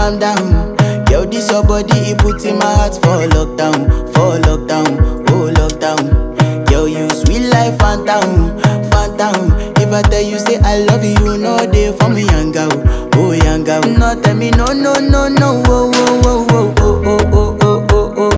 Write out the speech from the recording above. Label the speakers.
Speaker 1: calm down. Yo, this your body, it put in my heart for lockdown, oh lockdown. Yo, you sweet life, phantom, phantom. If I tell you say I love you, no day for me, young girl, oh young girl. No tell me no, no, no, no, oh, oh, oh, oh,